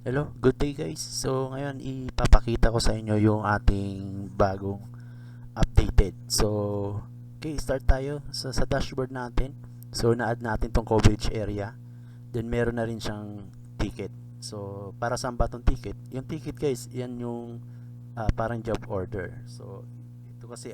Hello, good day guys. So ngayon ipapakita ko sa inyo yung ating bagong updated. So okay, start tayo sa dashboard natin. So na-add natin tong coverage area. Then meron na rin siyang ticket. So para saan ba tong ticket? Yung ticket guys, yan yung parang job order. So ito kasi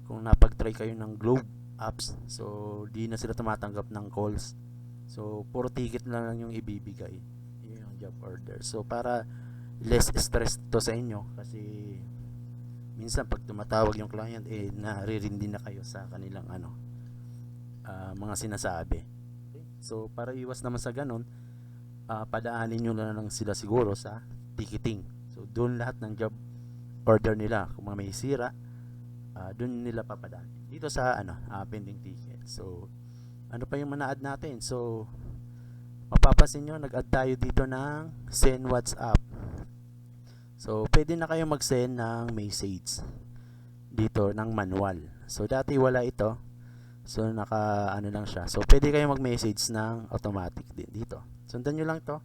kung napag-try kayo ng Globe apps, so di na sila tumatanggap ng calls. So puro ticket na lang yung ibibigay. Yun yung job order. So para less stress to sa inyo kasi minsan pag tumatawag yung client naririndi na kayo sa kanilang mga sinasabi. Okay? So para iwas naman sa ganun, padaanin nyo na lang sila siguro sa ticketing. So doon lahat ng job order nila kung may sira, doon nila papadaan dito sa pending ticket. So ano pa yung manaad natin? So mapapansin nyo, nag-add tayo dito ng send WhatsApp. So pwede na kayo mag-send ng message dito ng manual. So dati wala ito. So naka lang siya. So pwede kayo mag-message ng automatic din dito. Sundan nyo lang to.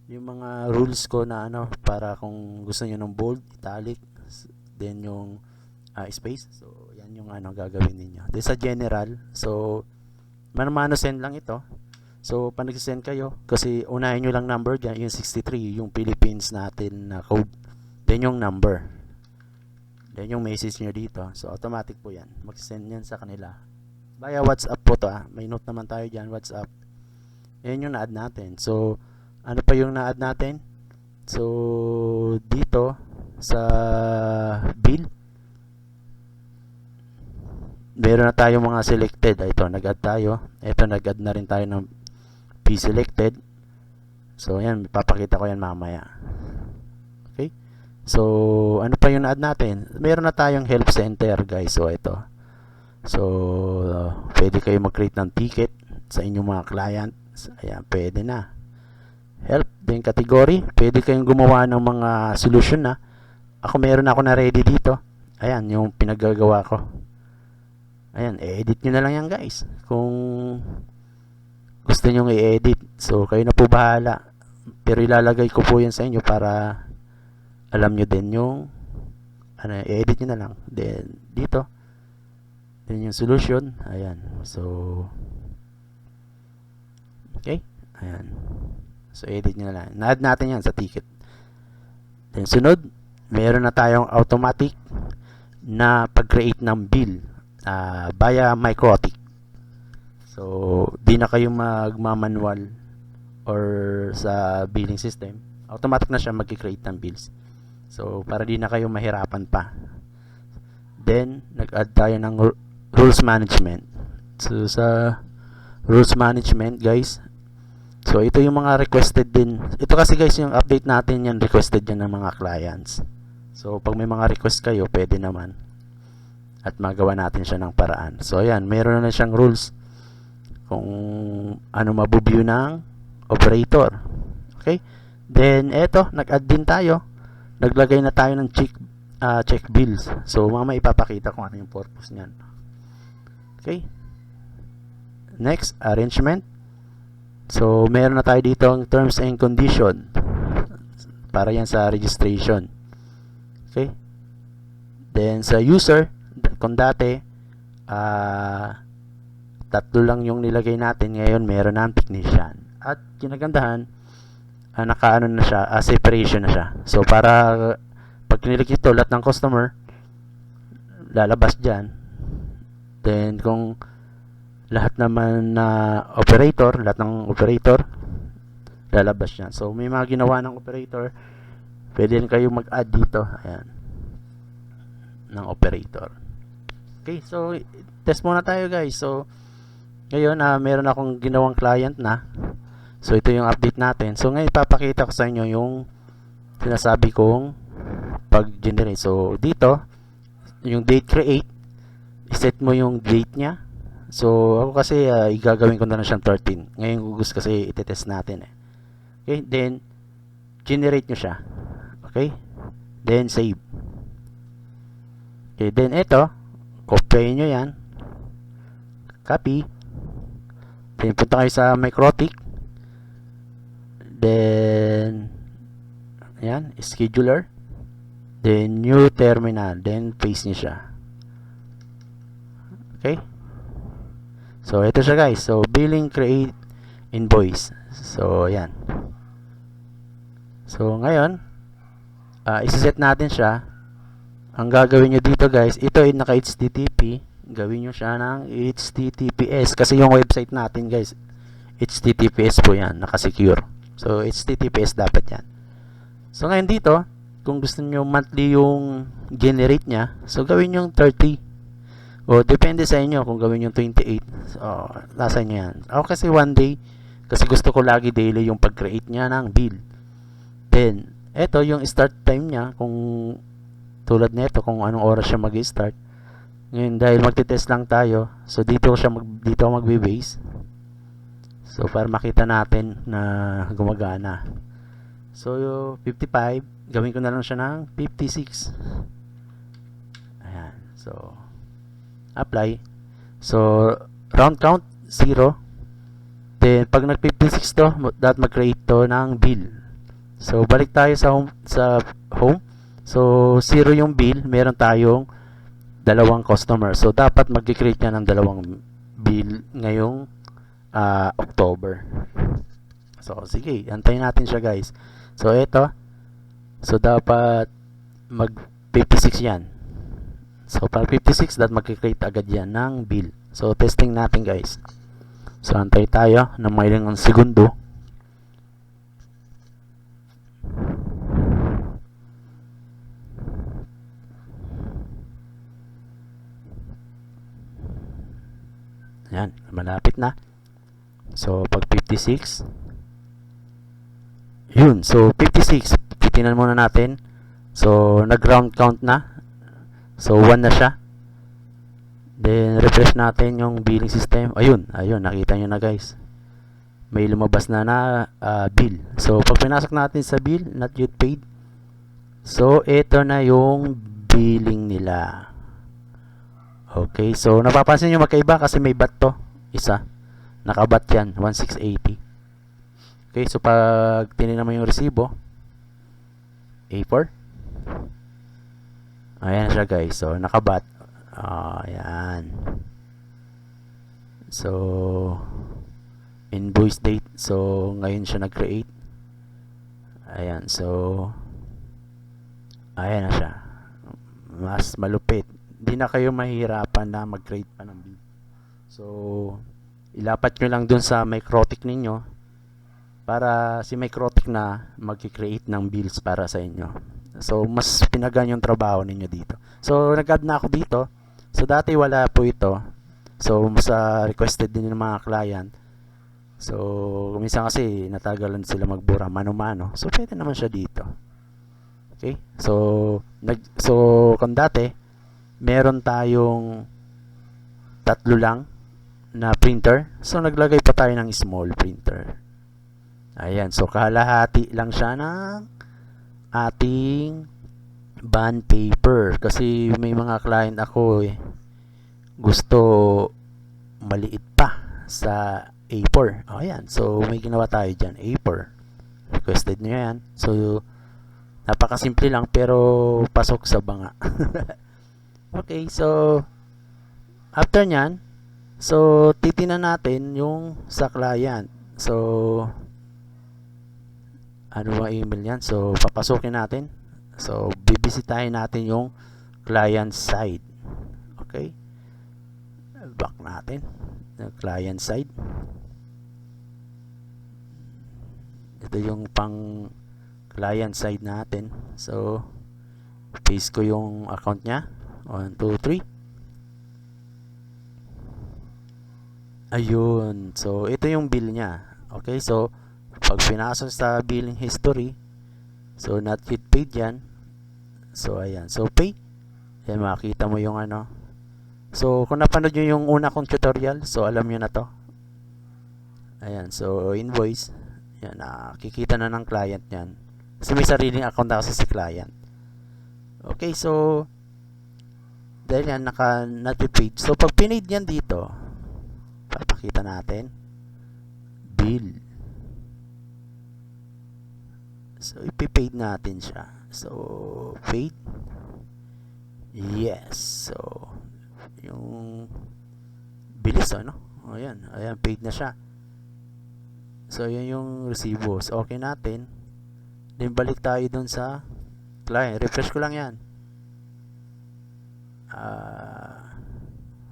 Yung mga rules ko na para kung gusto niyo ng bold, italic, then yung space. So yan yung gagawin niyo. Then sa general, so mano-mano send lang ito. So pag nag-send kayo, kasi unahin nyo lang number dyan, yung 63, yung Philippines natin na code. Then yung number. Then yung message nyo dito. So automatic po yan. Mag-send yan sa kanila. Via WhatsApp po to May note naman tayo dyan, WhatsApp. Yan yung na-add natin. So ano pa yung na-add natin? So dito sa bill, meron na tayo mga selected. Ito, nag-add tayo. Ito, nag-add na rin tayo ng P-selected. So yan, papakita ko yan mamaya. Okay? So ano pa yung na-add natin? Meron na tayong help center guys. So ito. So pwede kayo mag-create ng ticket sa inyong mga client. Ayan, pwede na. Help din category. Pwede kayong gumawa ng mga solution na. Meron ako na ready dito. Ayan, yung pinaggagawa ko. Ayan, i-edit nyo na lang yan guys. Kung gusto nyo i-edit. So kayo na po bahala. Pero ilalagay ko po yan sa inyo para alam nyo din yung i-edit nyo na lang. Then dito, then yung solution. Ayan. So okay. Ayan. So edit nyo na lang. Na-add natin yan sa ticket. Then sunod, meron na tayong automatic na pag-create ng bill via Microtik. So di na kayo magmamanual or sa billing system. Automatic na siya mag-create ng bills. So para di na kayo mahirapan pa. Then nag-add tayo ng rules management. So sa rules management guys, so ito yung mga requested din. Ito kasi guys yung update natin yan, requested yan ng mga clients. So pag may mga request kayo, pwede naman. At magawa natin siya ng paraan. So ayan, meron na siyang rules kung ano mabubuo ng operator. Okay? Then eto, nag-add din tayo. Naglagay na tayo ng check bills. So mamaya ipapakita kung ano yung purpose niyan. Okay? Next, arrangement. So meron na tayo dito ang terms and condition. Para yan sa registration. Okay? Then sa user, kung dati tatlo lang yung nilagay natin, ngayon meron na ang technician. At kinagandahan, nakaano na siya, separation na siya. So para pag kinilik ito lahat ng customer, lalabas dyan. Then kung lahat naman na lahat ng operator, lalabas yan. So may mga ginawa ng operator, pwede rin kayo mag-add dito. Ayan, ng operator. Okay, so test muna tayo guys. So ngayon, meron akong ginawang client na. So ito yung update natin. So ngayon ipapakita ko sa inyo yung sinasabi kong pag-generate. So dito, yung date create, set mo yung date niya. So ako kasi igagawin ko na lang siyang 13. Ngayon gusto kasi itetest natin eh. Okay, then generate nyo siya. Okay, then save. Okay, then ito, copy nyo yan. Copy. Then punta kayo sa Microtik. Then Ayan, scheduler. Then, new terminal. Then, paste nyo siya. Okay? So, ito siya guys. So, billing, create, invoice. So, ayan. So, ngayon, isa-set natin siya. Ang gagawin nyo dito guys, ito ay naka-HTTP. Gawin nyo siya ng HTTPS. Kasi yung website natin guys, HTTPS po yan. Naka-secure. So, HTTPS dapat yan. So, ngayon dito, kung gusto nyo monthly yung generate nya, so gawin yung 30. O, depende sa inyo kung gawin yung 28. So, nasa inyo yan. Ako kasi one day, kasi gusto ko lagi daily yung pag-create nya ng bill. Then, eto yung start time nya, kung tulad nito, kung anong oras siya mag-start. Ngayon, dahil magte-test lang tayo, so dito ako magbe-base. So, para makita natin na gumagana. So, 55, gawin ko na lang siya ng 56. Ayan. So, apply. So, round count, 0. Then, pag nag-56 to, dapat mag-create to ng bill. So, balik tayo sa home. So, 0 yung bill. Meron tayong dalawang customer. So, dapat mag-create niya ng dalawang bill ngayong October. So, sige. Antayin natin siya guys. So, ito. So, dapat mag-56 yan. So, pag 56, dapat mag-create agad yan ng bill. So, testing natin guys. So, antay tayo ng may ilang segundo. Yan, malapit na. So, pag 56, yun. So, 56. Titingnan muna natin. So, nag-round count na. So, 1 na siya. Then, refresh natin yung billing system. Ayun. Nakita nyo na guys. May lumabas na bill. So, pag pinasok natin sa bill, not yet paid. So, ito na yung billing nila. Okay. So, napapansin nyo magkaiba kasi may bat to. Isa. Nakabat yan. 1680. Okay, so pag tinignan mo yung resibo, A4. Ayan siya guys. So, nakabat. Ayan. So, invoice date. So, ngayon siya nag-create. Ayan. So, ayan na siya. Mas malupit. Hindi na kayo mahihirapan na mag-create pa ng bill. So, ilapat nyo lang dun sa Microtik ninyo para si Microtik na mag-create ng bills para sa inyo. So, mas pinagaan yung trabaho ninyo dito. So, nag-add na ako dito. So, dati wala po ito. So, mas requested din ng mga client. So, minsan kasi natagalan sila magbura mano-mano. So, pwede naman siya dito. Okay? So, kung dati, meron tayong 3 lang na printer. So, naglagay pa tayo ng small printer. Ayan. So, kalahati lang siya ng ating bond paper. Kasi may mga client ako gusto maliit pa sa A4. Ayan. So, may ginawa tayo dyan. A4. Requested nyo yan. So, napakasimple lang pero pasok sa banga. Okay. So, after nyan, so, titinan natin yung sa client. So, ano ba email yan? So, papasukin natin. So, bibisitahin natin yung client side. Okay? Back natin. Yung client side. Ito yung pang client side natin. So, paste ko yung account niya. 1, 2, 3. Ayun. So, ito yung bill niya. Okay? So, pag pinasok sa billing history, so, not yet paid yan. So, ayan. So, pay. Ayan, makikita mo yung ano. So, kung napanood nyo yung una kong tutorial, so, alam nyo na to. Ayan. So, invoice. Ayan. Nakikita na ng client yan. Kasi may sariling account na kasi si client. Okay. So, dahil yan, not yet paid. So, pag pinaid yan dito, papakita natin. Bill. So, ipipaid natin siya. So, paid. Yes. So, yung bilis, ano? O, ayan. Ayan, paid na siya. So, yun yung resibo. So, okay natin. Then, balik tayo dun sa client. Refresh ko lang yan.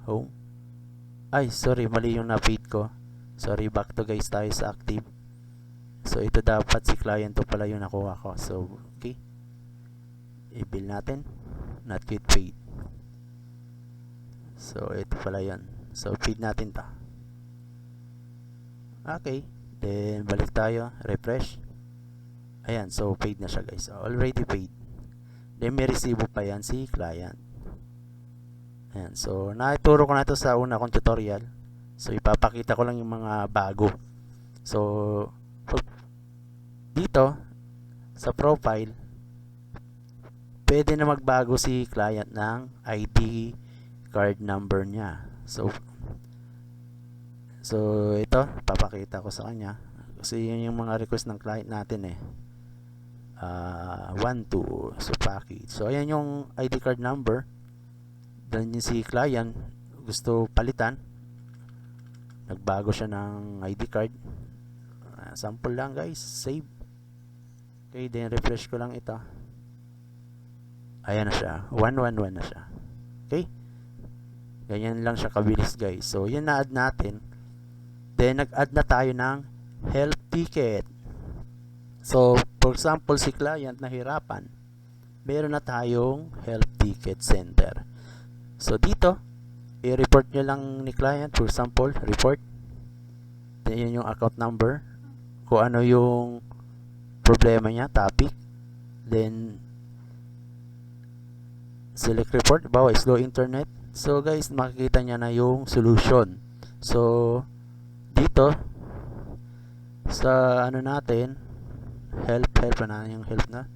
Home. Ay, sorry. Mali yung na-paid ko. Sorry, back to guys tayo sa active. So, ito dapat si client to pala yung nakuha ko. So, okay. I-bill natin. Not yet paid. So, ito pala yun. So, paid natin to. Okay. Then, balik tayo. Refresh. Ayan. So, paid na siya guys. Already paid. Then, may resibo pa yan si client. Ayan. So, naituro ko na ito sa una kong tutorial. So, ipapakita ko lang yung mga bago. So, dito, sa profile, pwede na magbago si client ng ID card number niya. So ito, papakita ko sa kanya. Kasi yun yung mga request ng client natin eh. 1, 2, so package. So, ayan yung ID card number. Then yung si client, gusto palitan. Nagbago siya ng ID card. Sample lang guys, save. Okay, then refresh ko lang ito. Ayan na siya. 111 na siya. Okay? Ganyan lang siya kabilis guys. So, yun na-add natin. Then, nag-add na tayo ng help ticket. So, for example, si client nahirapan. Meron na tayong help ticket center. So, dito, i-report nyo lang ni client. For example, report. Then, yun yung account number. Kung ano yung problema niya, topic. Then, select report. Bawa, slow internet. So, guys, makikita niya na yung solution. So, dito, sa ano natin, help na yung help na.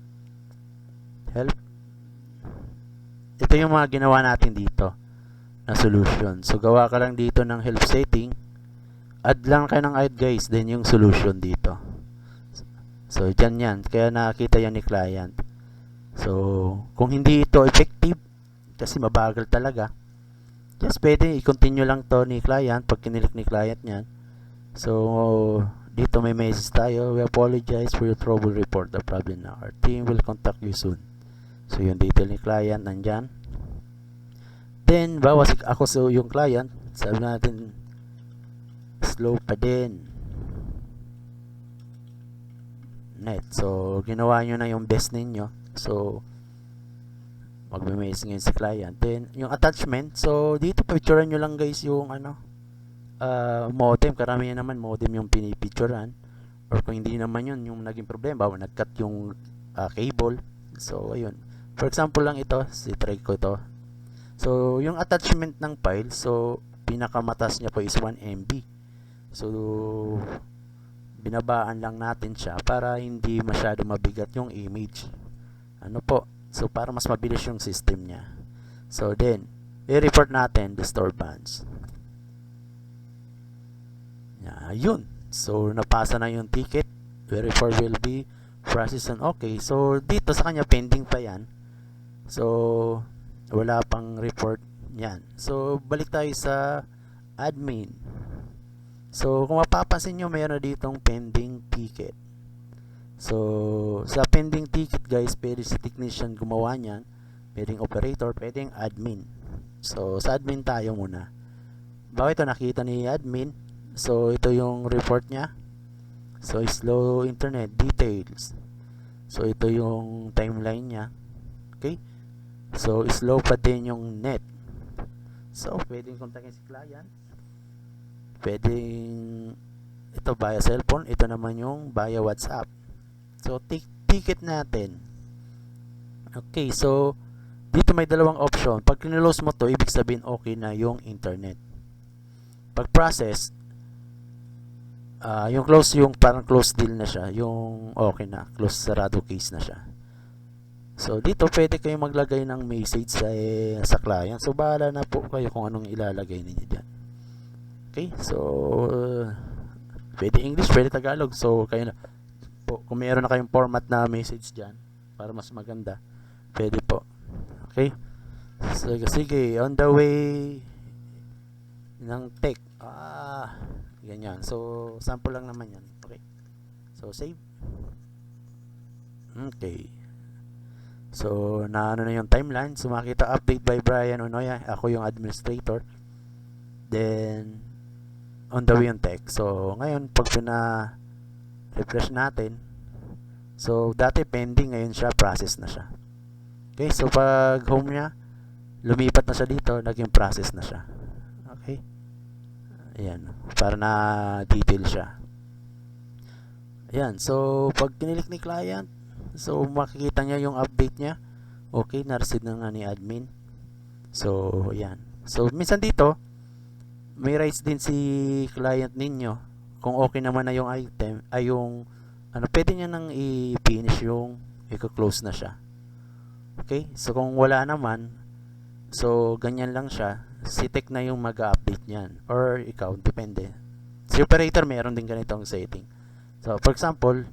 Help. Ito yung mga ginawa natin dito na solution. So, gawa ka lang dito ng help setting. Add lang kayo ng add guys. Then, yung solution dito. So, dyan yan. Kaya nakita yan ni client. So, kung hindi ito effective, kasi mabagal talaga, just pwede i-continue lang to ni client pag kinilik ni client yan. So, dito may message tayo. We apologize for your trouble report. The problem now. Our team will contact you soon. So, yung detail ni client nandyan. Then, bawas ako sa yung client. Sabi natin, slow pa din. Net. So, ginawa nyo na yung best ninyo. So, magme-message ngayon si client. Then, yung attachment. So, dito picturean nyo lang guys yung modem. Karamihan naman modem yung pinipicturean. Or kung hindi naman yun yung naging problema. Nag-cut yung cable. So, ayun. For example lang ito. Si-try ko ito. So, yung attachment ng file. So, pinakamatas niya po is 1 MB. So, binabaan lang natin siya para hindi masyado mabigat yung image. Ano po? So, para mas mabilis yung system niya. So, then, i-report natin disturbance. Yun. So, napasa na yung ticket. The report will be processed on okay. So, dito sa kanya, pending pa yan. So, wala pang report yan. So, balik tayo sa admin. So, kung mapapansin nyo, mayroon ditong pending ticket. So, sa pending ticket guys, pwede si technician gumawa niyan, pwedeng operator, pwedeng admin. So, sa admin tayo muna. Bakit ito nakita ni admin? So, ito yung report niya. So, slow internet details. So, ito yung timeline niya. Okay? So, slow pa din yung net. So, pwedeng kontakin si client. Pwedeng ito via cellphone, ito naman yung via WhatsApp. So, ticket natin. Okay, so dito may dalawang option. Pag kinlose mo to, ibig sabihin okay na yung internet. Pag process, yung close, yung parang close deal na siya, yung okay na, close sarado case na siya. So, dito pwede kayong maglagay ng message sa client. So, bahala na po kayo kung anong ilalagay ninyo dyan. Okay, so pwede English, pwede Tagalog. So, kayo na po kung mayroon na kayong format na message dyan para mas maganda, pwede po. Okay, so sige, on the way ng tech, ganyan. So sample lang naman yan. Okay, so save. Okay, so naano na yung timeline. So makita update by Brian Onoya, ako yung administrator. Then on the way yung tech. So ngayon pag refresh natin, so dati pending, ngayon siya process na siya. Okay, so pag home niya, lumipat na siya dito, naging process na siya. Okay, ayan, para na detail siya. Ayan, so pag kinilik ni client, so makikita niya yung update niya. Okay, na-receive na nga ni admin. So ayan, so minsan dito may rights din si client ninyo. Kung okay naman na yung item, ay yung pwede niya nang i-finish yung i-close na siya. Okay, so kung wala naman, so ganyan lang siya, si tech na yung mag-update niyan, or ikaw, depende. Si operator meron din ganitong setting. So for example,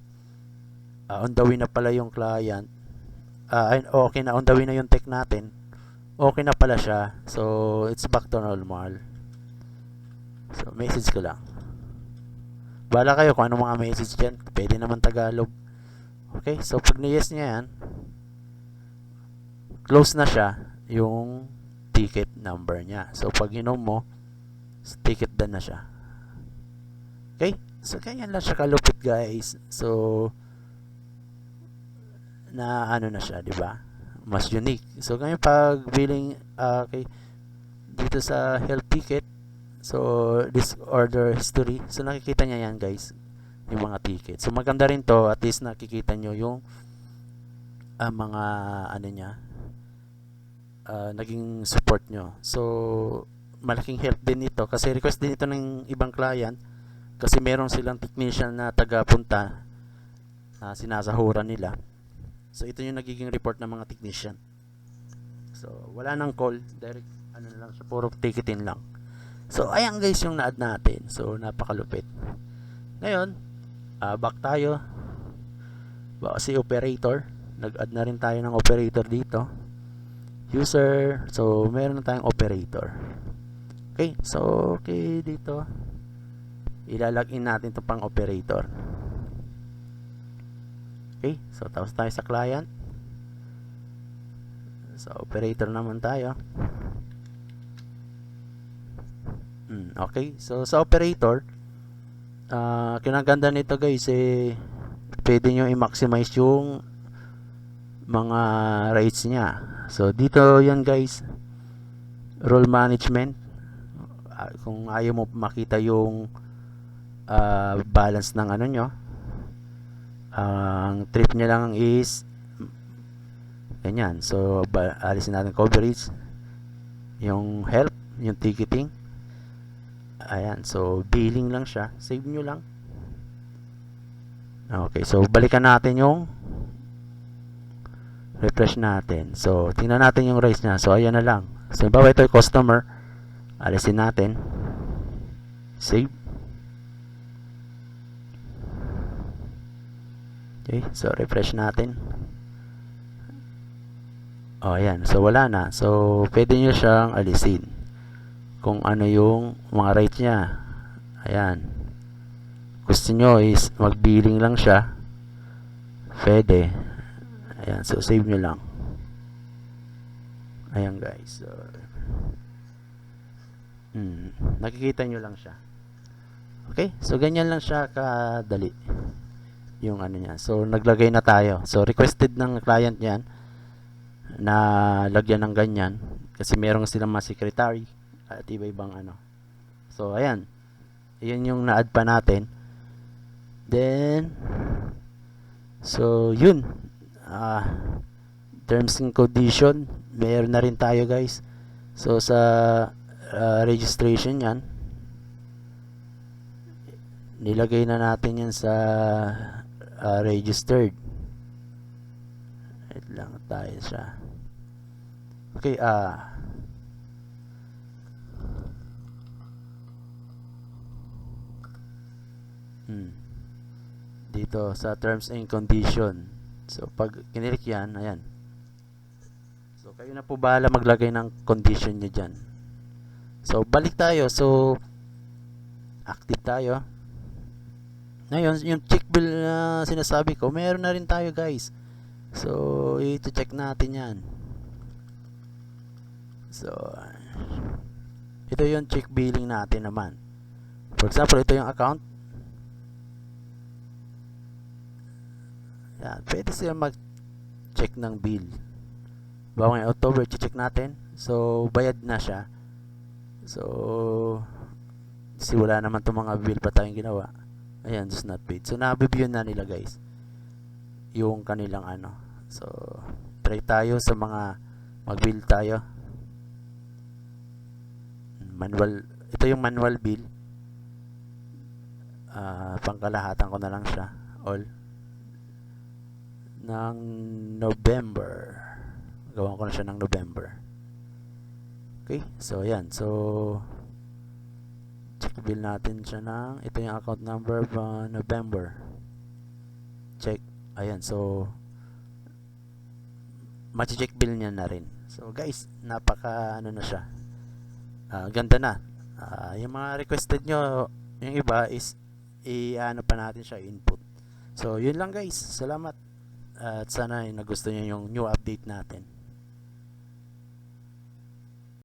on the way na pala yung client, okay na, on the way na yung tech natin, okay na pala siya, so it's back to normal. So message ko lang, bala kayo kung ano mga message dyan, pwede naman Tagalog. Okay, so pag ni-yes niya yan, close na siya yung ticket number niya. So pag inom mo, ticket done na siya. Okay, so ganyan lang siya kalupit guys. So na ano na siya, di ba? Mas unique. So ngayon pag billing, okay, dito sa help ticket, so this order history, so nakikita niya yan guys, yung mga ticket. So maganda rin to, at least nakikita nyo yung mga niya, naging support nyo. So malaking help din ito, kasi request din ito ng ibang client, kasi meron silang technician na taga-punta na sinasahuran nila. So ito yung nagiging report ng mga technician. So wala nang call, direct na lang siya, puro ticketin lang. So ayan guys yung na-add natin. So napakalupit. Ngayon, back tayo. Si operator, nag-add na rin tayo ng operator dito. User, so meron na tayong operator. Okay, so okay dito, ilalagin natin ito pang operator. Okay, so tapos tayo sa client. So operator naman tayo. Okay, so sa operator, kinaganda nito guys, pwede nyo i-maximize yung mga rates niya. So dito yan guys, role management. Kung ayaw mo makita yung balance ng ano nyo, ang trip niya lang is ganyan. So alisin natin coverage, yung help, yung ticketing. Ayan, so billing lang siya, save nyo lang. Okay, so balikan natin yung refresh natin. So tingnan natin yung rates niya. So ayan na lang. So bawa ito yung customer, alisin natin, save. Okay, so refresh natin. Ayan, so wala na. So pwede nyo siyang alisin kung ano yung mga rate niya. Ayan, gusto nyo is mag-billing lang siya, pwede. Ayan, so save nyo lang. Ayan guys, so nakikita nyo lang siya. Okay, so ganyan lang siya kadali yung ano niya. So naglagay na tayo. So requested ng client niyan na lagyan ng ganyan, kasi meron silang mga secretary at iba-ibang ano. So ayan, yun yung na-add pa natin. Then so yun, terms and condition meron na rin tayo guys. So sa registration yan, nilagay na natin yan sa registered. Wait lang tayo siya. Okay, dito sa terms and condition. So pag kinilik yan, ayan. So kayo na po bahala maglagay ng condition nyo dyan. So balik tayo. So active tayo. Ngayon, yung check bill na sinasabi ko, meron na rin tayo guys. So i-check natin yan. So ito yung check billing natin naman. For example, ito yung account. Yan, pwede sila mag-check ng bill. Bago ngayon, October, check natin. So, bayad na siya. So, wala naman itong mga bill pa tayong ginawa. Ayan, just not paid. So, na-review na nila guys yung kanilang ano. So, try tayo sa mga mag-bill tayo. Manual. Ito yung manual bill. Pangkalahatan ko na lang siya. All. Ng November. Gawan ko na siya ng November. Okay, so ayan. So check bill natin siya ng, ito yung account number pa November. Check. Ayan, so ma-check bill niya na rin. So guys, napaka ano na siya. Ganda na. Yung mga requested nyo, yung iba is i-ano pa natin siya, input. So yun lang guys. Salamat. At sana nagustuhan nyo yung new update natin.